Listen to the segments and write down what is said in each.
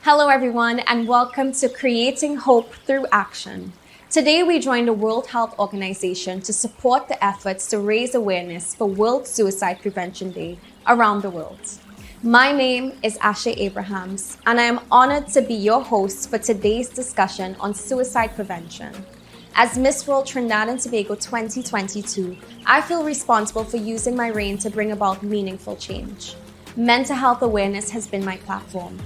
Hello everyone and welcome to Creating Hope Through Action. Today we join the World Health Organization to support the efforts to raise awareness for World Suicide Prevention Day around the world. My name is Aché Abrahams and I am honored to be your host for today's discussion on suicide prevention. As Miss World Trinidad and Tobago 2022, I feel responsible for using my reign to bring about meaningful change. Mental health awareness has been my platform.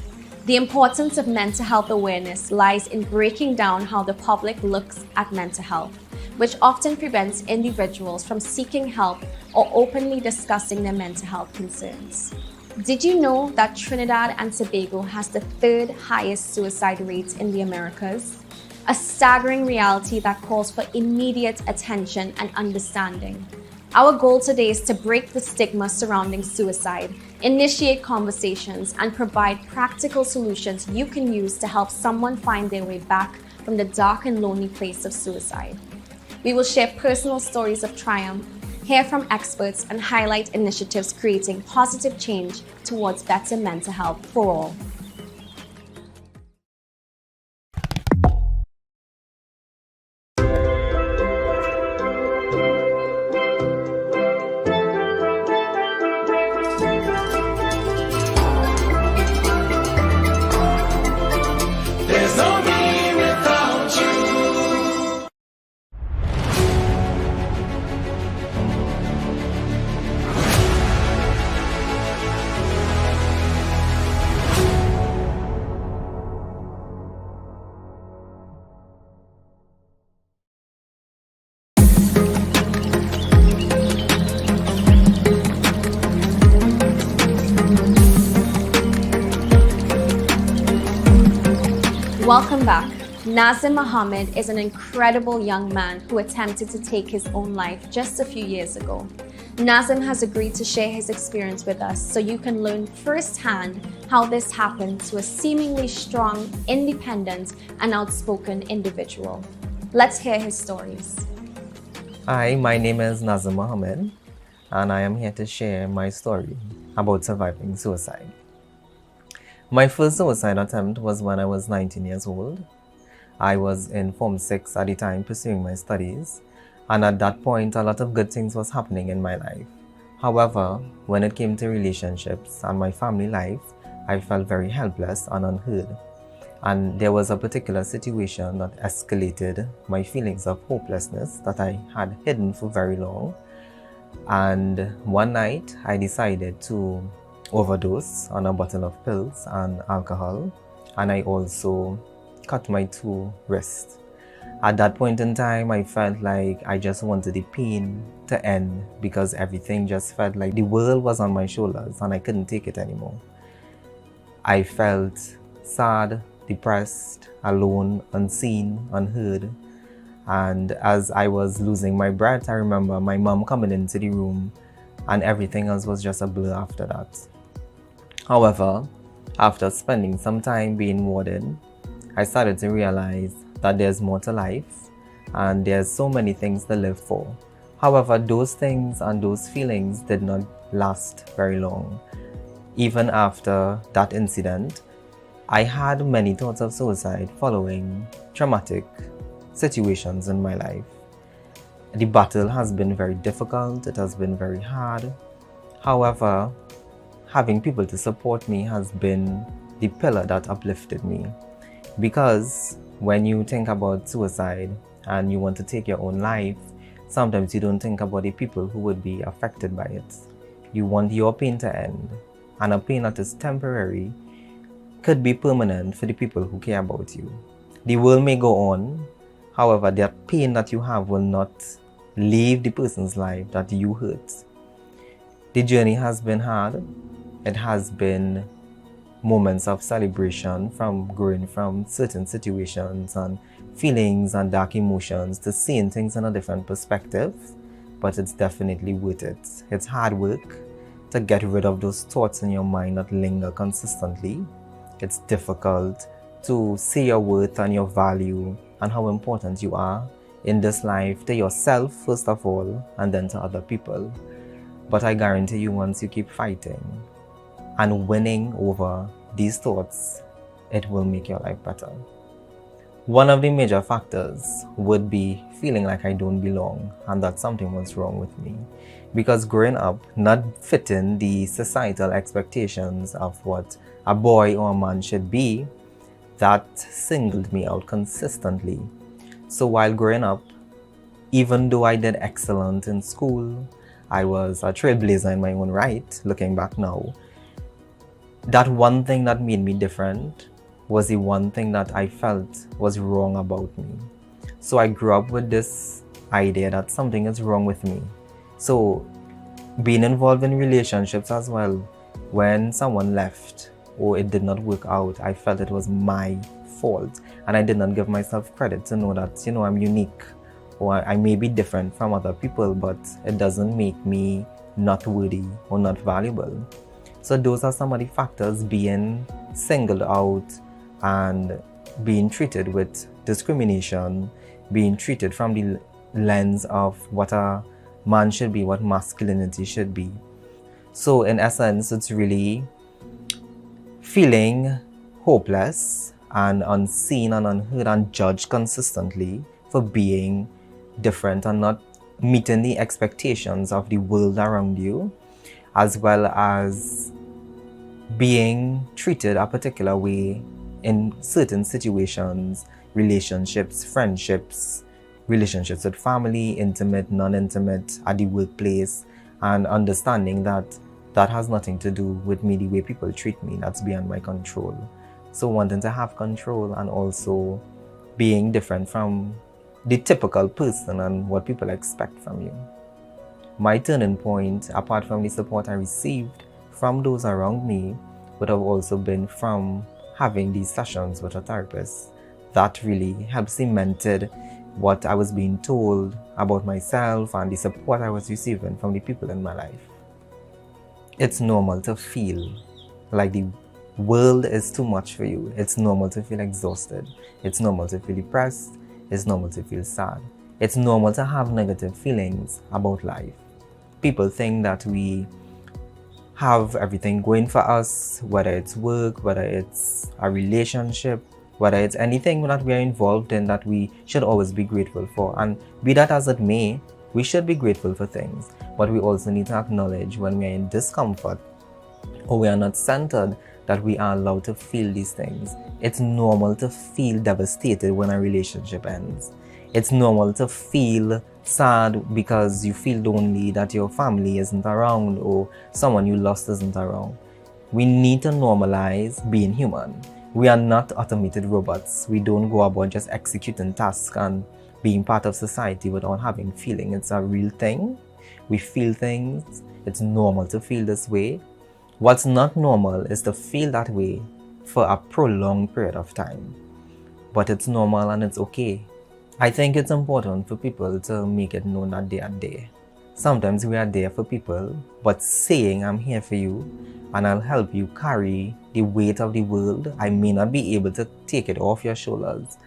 The importance of mental health awareness lies in breaking down how the public looks at mental health, which often prevents individuals from seeking help or openly discussing their mental health concerns. Did you know that Trinidad and Tobago has the third highest suicide rates in the Americas? A staggering reality that calls for immediate attention and understanding. Our goal today is to break the stigma surrounding suicide, initiate conversations, and provide practical solutions you can use to help someone find their way back from the dark and lonely place of suicide. We will share personal stories of triumph, hear from experts, and highlight initiatives creating positive change towards better mental health for all. Welcome back. Nazim Muhammad is an incredible young man who attempted to take his own life just a few years ago. Nazim has agreed to share his experience with us so you can learn firsthand how this happened to a seemingly strong, independent, and outspoken individual. Let's hear his stories. Hi, my name is Nazim Muhammad, and I am here to share my story about surviving suicide. My first suicide attempt was when I was 19 years old. I was in Form 6 at the time pursuing my studies, and at that point a lot of good things was happening in my life. However, when it came to relationships and my family life, I felt very helpless and unheard. And there was a particular situation that escalated my feelings of hopelessness that I had hidden for very long. And one night I decided to overdose on a bottle of pills and alcohol, and I also cut my 2 wrists. At that point in time, I felt like I just wanted the pain to end because everything just felt like the world was on my shoulders and I couldn't take it anymore. I felt sad, depressed, alone, unseen, unheard. And as I was losing my breath, I remember my mom coming into the room and everything else was just a blur after that. However, after spending some time being warded, I started to realize that there's more to life and there's so many things to live for. However, those things and those feelings did not last very long. Even after that incident, I had many thoughts of suicide following traumatic situations in my life. The battle has been very difficult, it has been very hard. However, having people to support me has been the pillar that uplifted me. Because when you think about suicide and you want to take your own life, sometimes you don't think about the people who would be affected by it. You want your pain to end, and a pain that is temporary could be permanent for the people who care about you. The world may go on, however, that pain that you have will not leave the person's life that you hurt. The journey has been hard. It has been moments of celebration, from growing from certain situations and feelings and dark emotions to seeing things in a different perspective, but it's definitely worth it. It's hard work to get rid of those thoughts in your mind that linger consistently. It's difficult to see your worth and your value and how important you are in this life to yourself first of all, and then to other people. But I guarantee you, once you keep fighting and winning over these thoughts, it will make your life better. One of the major factors would be feeling like I don't belong and that something was wrong with me. Because growing up, not fitting the societal expectations of what a boy or a man should be, that singled me out consistently. So while growing up, even though I did excellent in school, I was a trailblazer in my own right, looking back now, that one thing that made me different was the one thing that I felt was wrong about me. So I grew up with this idea that something is wrong with me. So being involved in relationships as well, when someone left or it did not work out, I felt it was my fault. And I did not give myself credit to know that, I'm unique, or I may be different from other people, but it doesn't make me not worthy or not valuable. So those are some of the factors: being singled out and being treated with discrimination, being treated from the lens of what a man should be, what masculinity should be. So in essence, it's really feeling hopeless and unseen and unheard and judged consistently for being different and not meeting the expectations of the world around you, as well as being treated a particular way in certain situations, relationships, friendships, relationships with family, intimate, non-intimate, at the workplace, and understanding that that has nothing to do with me, the way people treat me, that's beyond my control. So wanting to have control and also being different from the typical person and what people expect from you. My turning point, apart from the support I received from those around me, would have also been from having these sessions with a therapist. That really helped cemented what I was being told about myself and the support I was receiving from the people in my life. It's normal to feel like the world is too much for you. It's normal to feel exhausted. It's normal to feel depressed. It's normal to feel sad. It's normal to have negative feelings about life. People think that we have everything going for us, whether it's work, whether it's a relationship, whether it's anything that we are involved in, that we should always be grateful for. And be that as it may, we should be grateful for things, but we also need to acknowledge when we are in discomfort or we are not centered, that we are allowed to feel these things. It's normal to feel devastated when a relationship ends. It's normal to feel sad because you feel lonely, that your family isn't around or someone you lost isn't around. We need to normalize being human. We are not automated robots. We don't go about just executing tasks and being part of society without having feeling. It's a real thing. We feel things. It's normal to feel this way. What's not normal is to feel that way for a prolonged period of time. But it's normal and it's okay. I think it's important for people to make it known that they are there. Sometimes we are there for people, but saying I'm here for you and I'll help you carry the weight of the world. I may not be able to take it off your shoulders,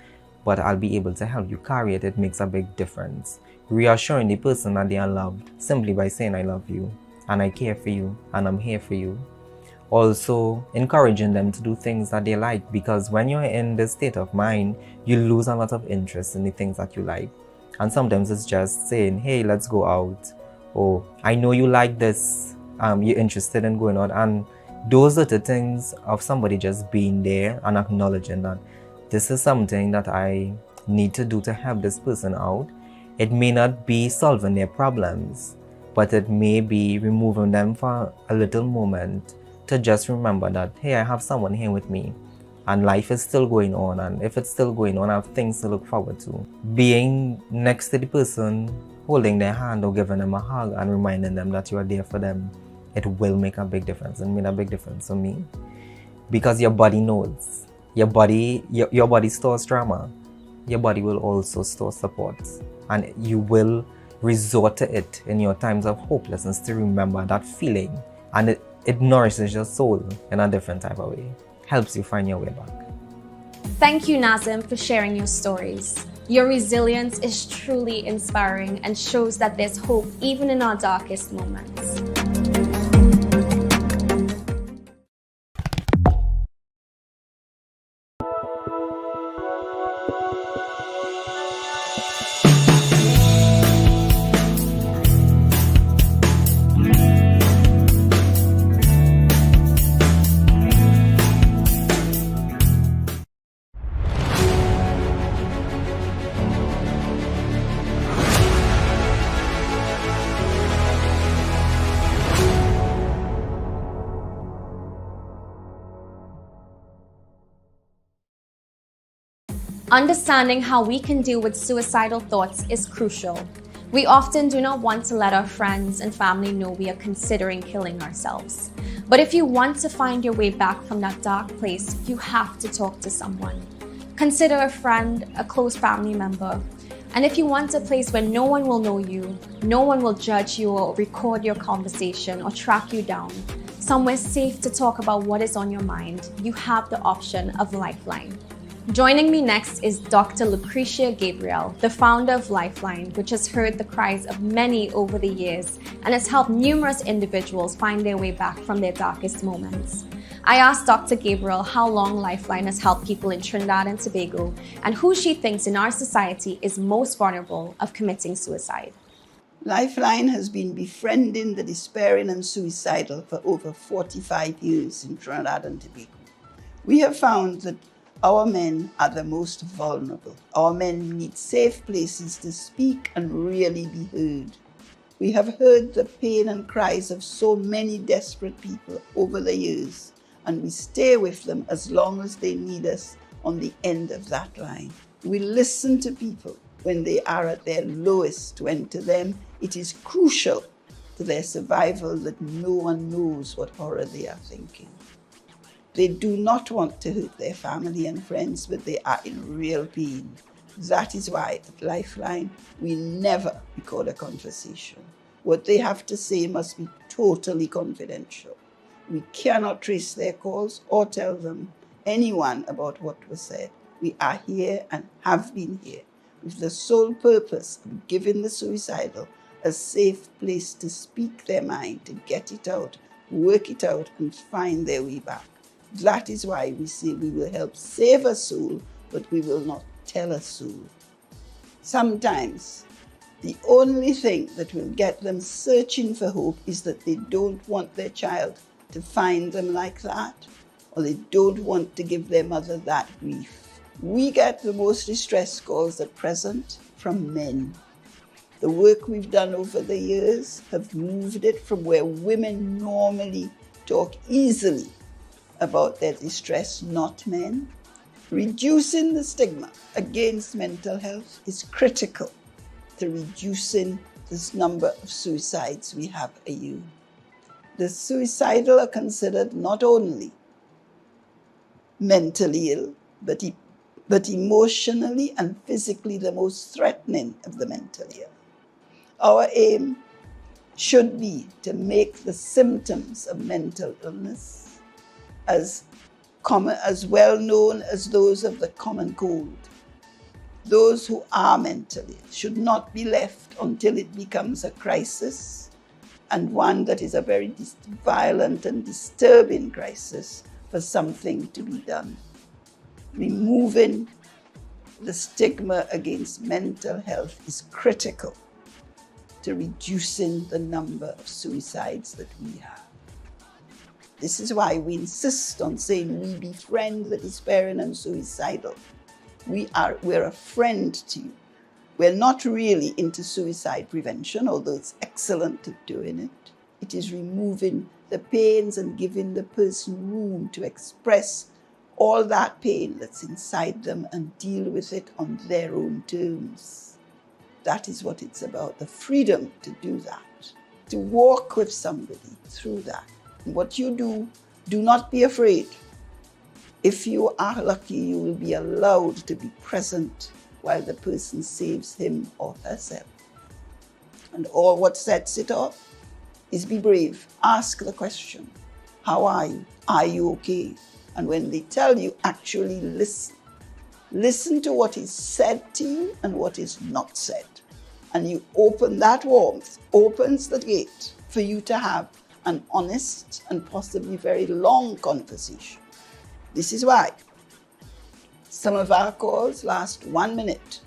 but I'll be able to help you carry it. It makes a big difference. Reassuring the person that they are loved simply by saying I love you and I care for you and I'm here for you. Also encouraging them to do things that they like, because when you're in this state of mind, you lose a lot of interest in the things that you like. And sometimes it's just saying, hey, let's go out, or I know you like this you're interested in going out. And those are the things of somebody just being there and acknowledging that this is something that I need to do to help this person out. It may not be solving their problems, but it may be removing them for a little moment to just remember that, hey, I have someone here with me and life is still going on. And if it's still going on, I have things to look forward to. Being next to the person, holding their hand or giving them a hug and reminding them that you are there for them, it will make a big difference. It made a big difference for me because your body knows. Your body stores trauma. Your body will also store support, and you will resort to it in your times of hopelessness to remember that feeling, and it nourishes your soul in a different type of way, helps you find your way back. Thank you, Nazim, for sharing your stories. Your resilience is truly inspiring and shows that there's hope even in our darkest moments. Understanding how we can deal with suicidal thoughts is crucial. We often do not want to let our friends and family know we are considering killing ourselves. But if you want to find your way back from that dark place, you have to talk to someone. Consider a friend, a close family member. And if you want a place where no one will know you, no one will judge you or record your conversation or track you down, somewhere safe to talk about what is on your mind, you have the option of Lifeline. Joining me next is Dr. Lucretia Gayelle, the founder of Lifeline, which has heard the cries of many over the years and has helped numerous individuals find their way back from their darkest moments. I asked Dr. Gayelle how long Lifeline has helped people in Trinidad and Tobago and who she thinks in our society is most vulnerable of committing suicide. Lifeline has been befriending the despairing and suicidal for over 45 years in Trinidad and Tobago. We have found that our men are the most vulnerable. Our men need safe places to speak and really be heard. We have heard the pain and cries of so many desperate people over the years, and we stay with them as long as they need us on the end of that line. We listen to people when they are at their lowest, when to them it is crucial to their survival that no one knows what horror they are thinking. They do not want to hurt their family and friends, but they are in real pain. That is why at Lifeline, we never record a conversation. What they have to say must be totally confidential. We cannot trace their calls or tell them anyone about what was said. We are here and have been here with the sole purpose of giving the suicidal a safe place to speak their mind, to get it out, work it out, and find their way back. That is why we say we will help save a soul, but we will not tell a soul. Sometimes the only thing that will get them searching for hope is that they don't want their child to find them like that, or they don't want to give their mother that grief. We get the most distress calls at present from men. The work we've done over the years have moved it from where women normally talk easily about their distress, not men. Reducing the stigma against mental health is critical to reducing this number of suicides we have a year. The suicidal are considered not only mentally ill, but emotionally and physically the most threatening of the mentally ill. Our aim should be to make the symptoms of mental illness as well known as those of the common cold. Those who are mentally ill should not be left until it becomes a crisis, and one that is a very violent and disturbing crisis, for something to be done. Removing the stigma against mental health is critical to reducing the number of suicides that we have. This is why we insist on saying we befriend the despairing and suicidal. We're a friend to you. We're not really into suicide prevention, although it's excellent at doing it. It is removing the pains and giving the person room to express all that pain that's inside them and deal with it on their own terms. That is what it's about, the freedom to do that, to walk with somebody through that. And what you do not be afraid. If you are lucky, you will be allowed to be present while the person saves him or herself. And all what sets it off is be brave. Ask the question, how are you? Are you okay? And when they tell you, actually listen. Listen to what is said to you and what is not said. And you open that warmth, opens the gate for you to have an honest and possibly very long conversation. This is why some of our calls last 1 minute.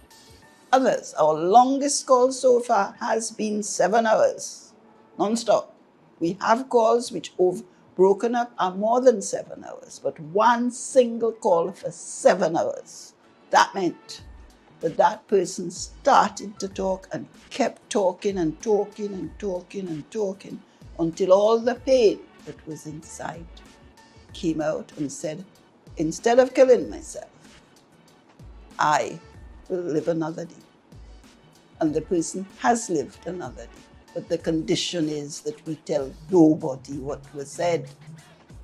Others, our longest call so far has been 7 hours, non-stop. We have calls which broken up are more than 7 hours, but one single call for 7 hours. That meant that person started to talk and kept talking and talking and talking and talking until all the pain that was inside came out and said, instead of killing myself, I will live another day. And the person has lived another day. But the condition is that we tell nobody what was said.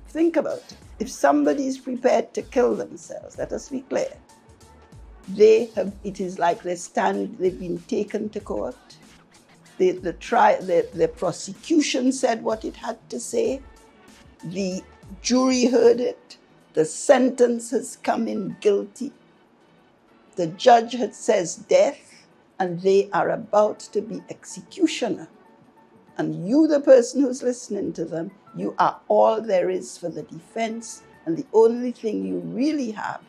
Think about it. If somebody is prepared to kill themselves, let us be clear, it is like they've been taken to court. The prosecution said what it had to say. The jury heard it. The sentence has come in guilty. The judge says death, and they are about to be executioner. And you, the person who's listening to them, you are all there is for the defense, and the only thing you really have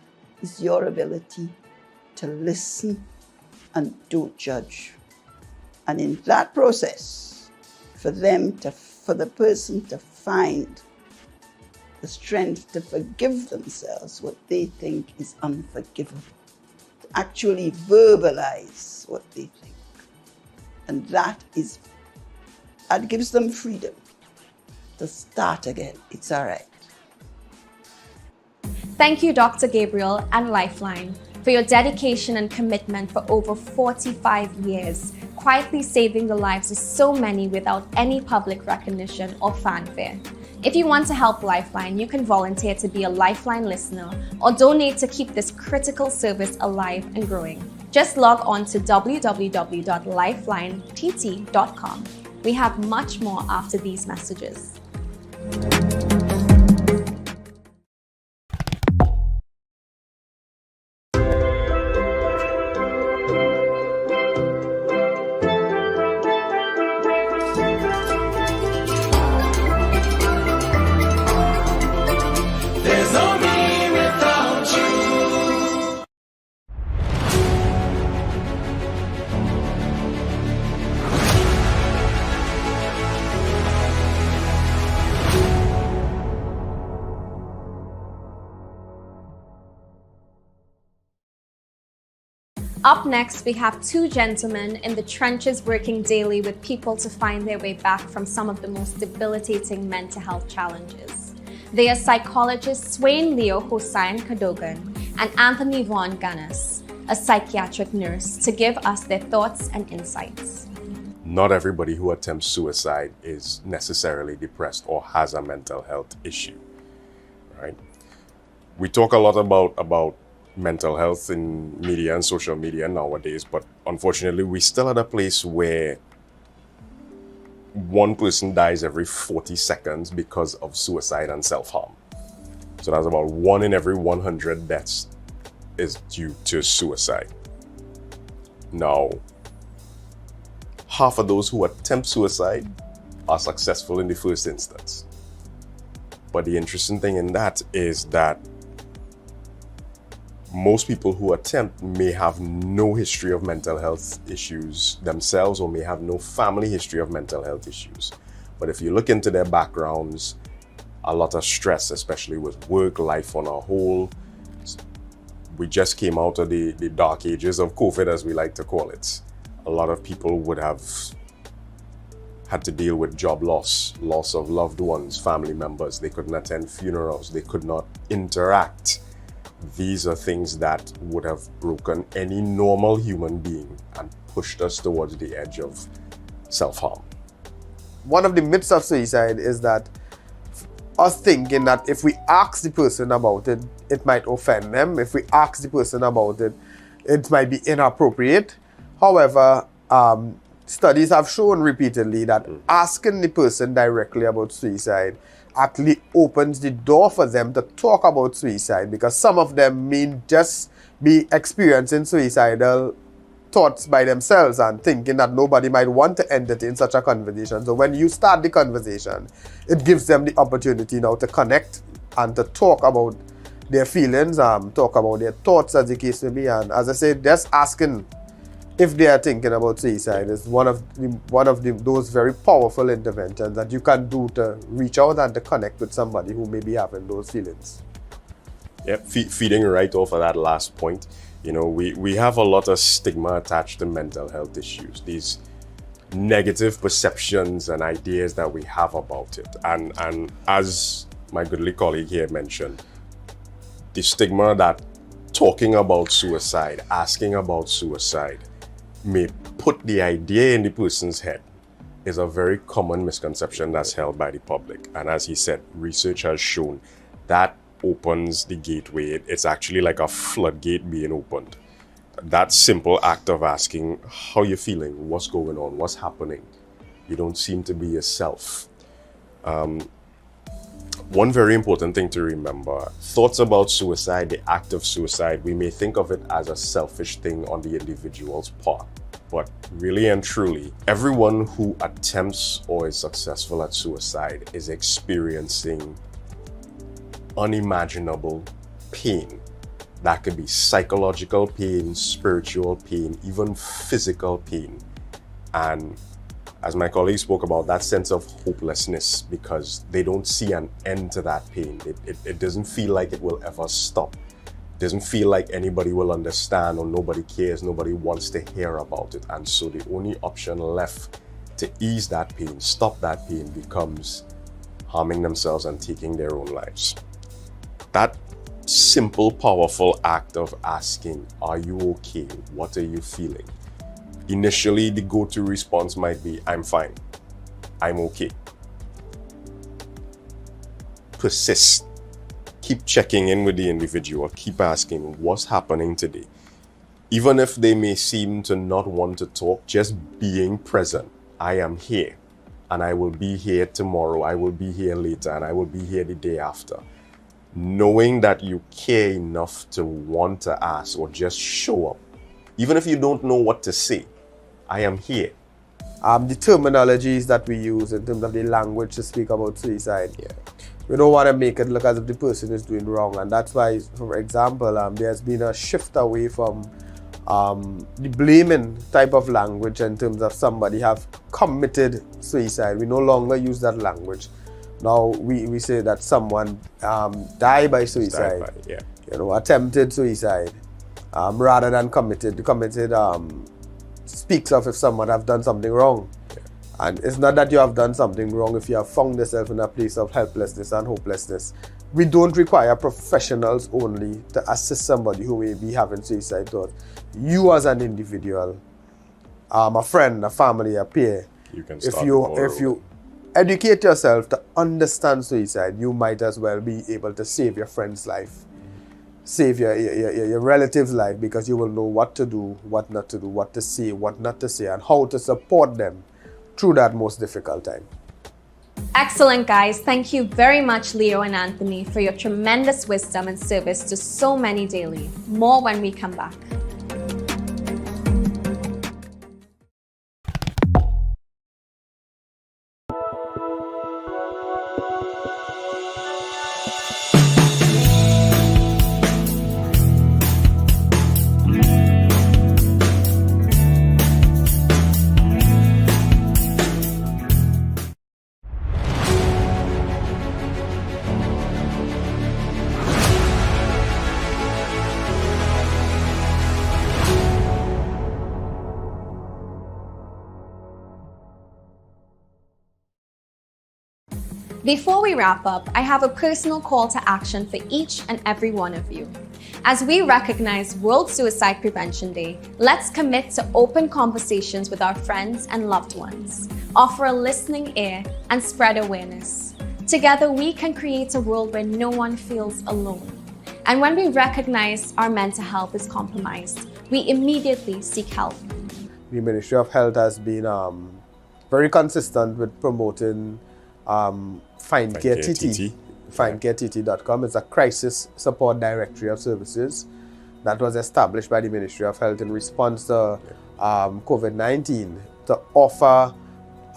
is your ability to listen and don't judge. And in that process, for the person to find the strength to forgive themselves what they think is unforgivable, to actually verbalize what they think. And that gives them freedom to start again. It's all right. Thank you, Dr. Gabriel and Lifeline, for your dedication and commitment for over 45 years, quietly saving the lives of so many without any public recognition or fanfare. If you want to help Lifeline, you can volunteer to be a Lifeline listener or donate to keep this critical service alive and growing. Just log on to www.lifelinett.com. We have much more after these messages. Up next, we have two gentlemen in the trenches working daily with people to find their way back from some of the most debilitating mental health challenges. They are psychologists Swain Leo Hossain Cadogan and Anthony Vaughan Ganas, a psychiatric nurse, to give us their thoughts and insights. Not everybody who attempts suicide is necessarily depressed or has a mental health issue, right? We talk a lot about mental health in media and social media nowadays, but unfortunately we're still at a place where one person dies every 40 seconds because of suicide and self-harm. So that's about 1 in every 100 deaths is due to suicide. Now, half of those who attempt suicide are successful in the first instance. But the interesting thing in that is that most people who attempt may have no history of mental health issues themselves or may have no family history of mental health issues. But if you look into their backgrounds, a lot of stress, especially with work, life on a whole. We just came out of the dark ages of COVID, as we like to call it. A lot of people would have had to deal with job loss, loss of loved ones, family members. They couldn't attend funerals. They could not interact. These are things that would have broken any normal human being and pushed us towards the edge of self-harm. One of the myths of suicide is that us thinking that if we ask the person about it, it might offend them. If we ask the person about it, it might be inappropriate. However, studies have shown repeatedly that asking the person directly about suicide actually opens the door for them to talk about suicide, because some of them may just be experiencing suicidal thoughts by themselves and thinking that nobody might want to entertain such a conversation. So when you start the conversation, it gives them the opportunity now to connect and to talk about their feelings, talk about their thoughts, as the case may be. And as I said, just asking if they are thinking about suicide is one of those very powerful interventions that you can do to reach out and to connect with somebody who may be having those feelings. Yep, feeding right off of that last point, you know, we have a lot of stigma attached to mental health issues, these negative perceptions and ideas that we have about it. And as my goodly colleague here mentioned, the stigma that talking about suicide, asking about suicide, may put the idea in the person's head is a very common misconception that's held by the public. And as he said, research has shown that opens the gateway. It's actually like a floodgate being opened. That simple act of asking, how you feeling? What's going on? What's happening? You don't seem to be yourself. One very important thing to remember, thoughts about suicide, the act of suicide, we may think of it as a selfish thing on the individual's part. But really and truly, everyone who attempts or is successful at suicide is experiencing unimaginable pain. That could be psychological pain, spiritual pain, even physical pain. And as my colleague spoke about, that sense of hopelessness, because they don't see an end to that pain. It doesn't feel like it will ever stop. It doesn't feel like anybody will understand, or nobody cares, nobody wants to hear about it. And so the only option left to ease that pain, stop that pain, becomes harming themselves and taking their own lives. That simple, powerful act of asking, are you okay? What are you feeling? Initially, the go-to response might be, I'm fine. I'm okay. Persist. Keep checking in with the individual. Keep asking, what's happening today? Even if they may seem to not want to talk, just being present. I am here, and I will be here tomorrow. I will be here later, and I will be here the day after. Knowing that you care enough to want to ask or just show up, even if you don't know what to say. I am here. The terminologies that we use in terms of the language to speak about suicide, we don't want to make it look as if the person is doing wrong. And that's why, for example, there's been a shift away from the blaming type of language in terms of somebody have committed suicide. We no longer use that language. Now we say that someone died by suicide, attempted suicide, rather than committed. Committed speaks of if someone have done something wrong. And it's not that you have done something wrong if you have found yourself in a place of helplessness and hopelessness. We don't require professionals only to assist somebody who may be having suicide thoughts. You as an individual, a friend, a family, a peer, You can if you educate yourself to understand suicide, you might as well be able to save your friend's life, save your relative's life, because you will know what to do, what not to do, what to say, what not to say, and how to support them through that most difficult time. Excellent, guys. Thank you very much, Leo and Anthony, for your tremendous wisdom and service to so many daily. More when we come back. Before we wrap up, I have a personal call to action for each and every one of you. As we recognize World Suicide Prevention Day, let's commit to open conversations with our friends and loved ones, offer a listening ear, and spread awareness. Together, we can create a world where no one feels alone. And when we recognize our mental health is compromised, we immediately seek help. The Ministry of Health has been very consistent with promoting FindCareTT. FindCareTT.com is a crisis support directory of services that was established by the Ministry of Health in response to COVID-19 to offer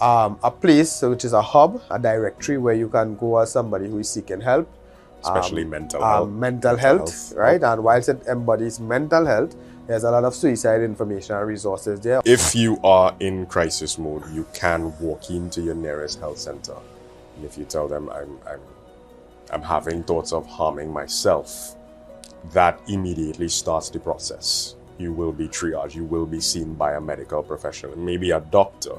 a place which is a hub, a directory where you can go as somebody who is seeking help. Especially mental health. Mental health, right? And whilst it embodies mental health, there's a lot of suicide information and resources there. If you are in crisis mode, you can walk into your nearest health center. And if you tell them, I'm having thoughts of harming myself, that immediately starts the process. You will be triaged, you will be seen by a medical professional, maybe a doctor,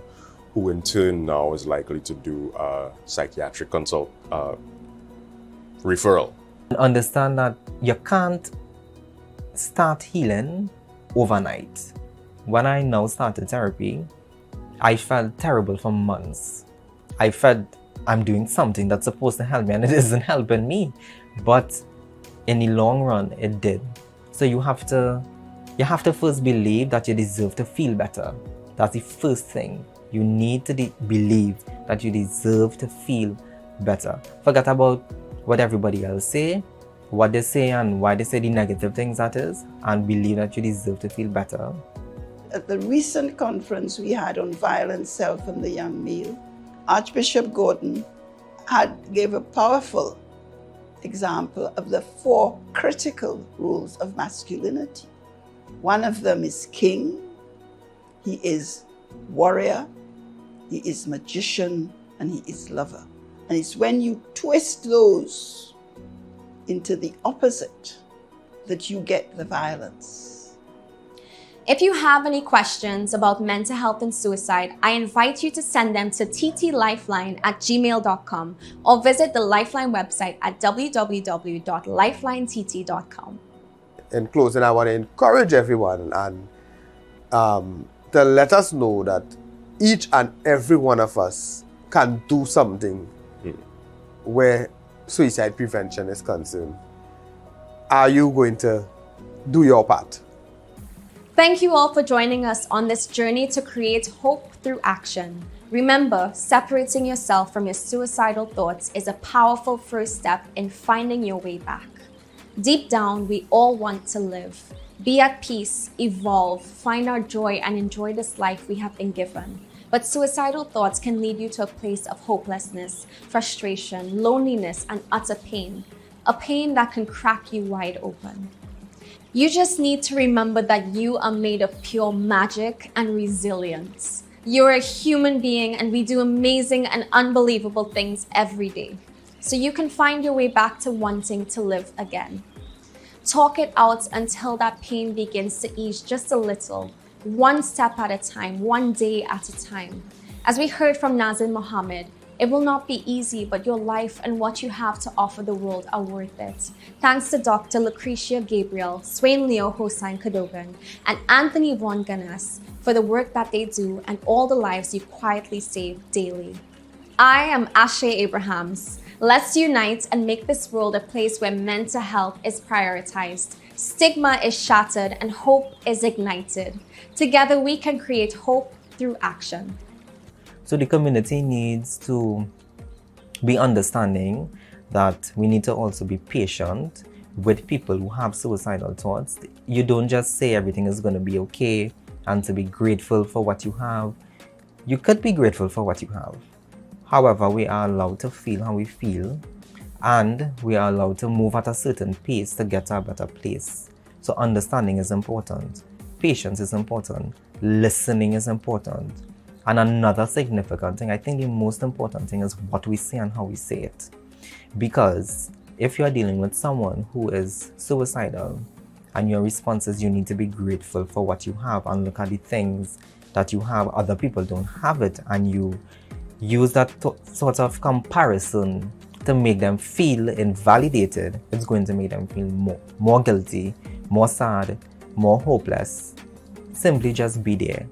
who in turn now is likely to do a psychiatric referral. Understand that you can't start healing overnight. When I now started therapy, I felt terrible for months. I felt I'm doing something that's supposed to help me and it isn't helping me. But in the long run, it did. So you have to first believe that you deserve to feel better. That's the first thing. You need to believe that you deserve to feel better. Forget about what everybody else say, what they say and why they say the negative things that is, and believe that you deserve to feel better. At the recent conference we had on violent self and the young male, Archbishop Gordon gave a powerful example of the 4 critical rules of masculinity. One of them is king, he is warrior, he is magician, and he is lover. And it's when you twist those into the opposite that you get the violence. If you have any questions about mental health and suicide, I invite you to send them to ttlifeline@gmail.com or visit the Lifeline website at www.lifelinett.com. In closing, I want to encourage everyone and to let us know that each and every one of us can do something where suicide prevention is concerned. Are you going to do your part? Thank you all for joining us on this journey to create hope through action. Remember, separating yourself from your suicidal thoughts is a powerful first step in finding your way back. Deep down, we all want to live, be at peace, evolve, find our joy, and enjoy this life we have been given. But suicidal thoughts can lead you to a place of hopelessness, frustration, loneliness, and utter pain. A pain that can crack you wide open. You just need to remember that you are made of pure magic and resilience. You're a human being and we do amazing and unbelievable things every day. So you can find your way back to wanting to live again. Talk it out until that pain begins to ease just a little. One step at a time, one day at a time. As we heard from Nazim Mohammed, it will not be easy, but your life and what you have to offer the world are worth it. Thanks to Dr. Lucretia Gabriel, Swain Leo Hossain Cadogan, and Anthony Von Ganas for the work that they do and all the lives you quietly save daily. I am Aché Abrahams. Let's unite and make this world a place where mental health is prioritized, stigma is shattered, and hope is ignited. Together, we can create hope through action. So the community needs to be understanding that we need to also be patient with people who have suicidal thoughts. You don't just say everything is going to be okay and to be grateful for what you have. You could be grateful for what you have. However, we are allowed to feel how we feel, and we are allowed to move at a certain pace to get to a better place. So understanding is important. Patience is important. Listening is important. And another significant thing, I think the most important thing is what we say and how we say it. Because if you're dealing with someone who is suicidal and your response is you need to be grateful for what you have and look at the things that you have, other people don't have it, and you use that sort of comparison to make them feel invalidated, it's going to make them feel more guilty, more sad, more hopeless. Simply just be there.